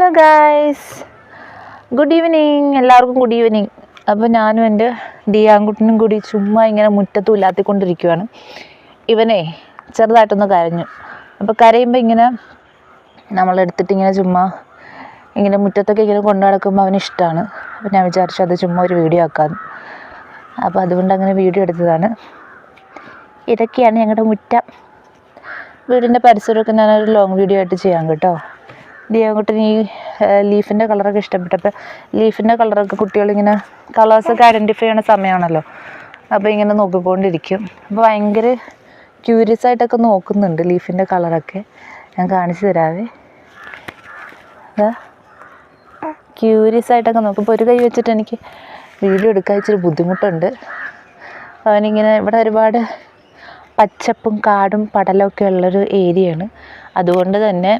Hello guys, good evening. എല്ലാവർക്കും good evening. അപ്പോൾ ഞാനും എൻ്റെ ഡിയാൻകുട്ടനും കൂടി ചുമ്മാ ഇങ്ങനെ മുറ്റത്ത് ഉലാത്തിക്കൊണ്ടിരിക്കുകയാണ്. ഇവനെ ചെറുതായിട്ടൊന്ന് കരഞ്ഞു. അപ്പോൾ കരയുമ്പോൾ ഇങ്ങനെ നമ്മളെടുത്തിട്ട് ഇങ്ങനെ ചുമ്മാ ഇങ്ങനെ മുറ്റത്തൊക്കെ ഇങ്ങനെ കൊണ്ടു നടക്കുമ്പോൾ അവന് ഇഷ്ടമാണ്. അപ്പോൾ ഞാൻ വിചാരിച്ചു അത് ചുമ്മാ ഒരു വീഡിയോ ആക്കാമെന്ന്. അപ്പോൾ അതുകൊണ്ട് അങ്ങനെ വീഡിയോ എടുത്തതാണ്. ഇതൊക്കെയാണ് ഞങ്ങളുടെ മുറ്റം. വീടിൻ്റെ പരിസരമൊക്കെ ഞാനൊരു ലോങ് വീഡിയോ ആയിട്ട് ചെയ്യാം കേട്ടോ. ഡിയാൻകുട്ടന് ഈ ലീഫിൻ്റെ കളറൊക്കെ ഇഷ്ടപ്പെട്ടപ്പോൾ ലീഫിൻ്റെ കളറൊക്കെ കുട്ടികളിങ്ങനെ കളേഴ്സൊക്കെ ഐഡൻറ്റിഫൈ ചെയ്യണ സമയമാണല്ലോ. അപ്പോൾ ഇങ്ങനെ നോക്കിക്കൊണ്ടിരിക്കും. അപ്പോൾ ഭയങ്കര ക്യൂരിയസ് ആയിട്ടൊക്കെ നോക്കുന്നുണ്ട് ലീഫിൻ്റെ കളറൊക്കെ. ഞാൻ കാണിച്ചു തരാവേ. ക്യൂരിയസ് ആയിട്ടൊക്കെ നോക്കും. ഇപ്പോൾ ഒരു കൈ വെച്ചിട്ട് എനിക്ക് വീഡിയോ എടുക്കാൻ ഇച്ചിരി ബുദ്ധിമുട്ടുണ്ട്. അവനിങ്ങനെ ഇവിടെ ഒരുപാട് പച്ചപ്പും കാടും പടലമൊക്കെ ഉള്ളൊരു ഏരിയയാണ്. അതുകൊണ്ട് തന്നെ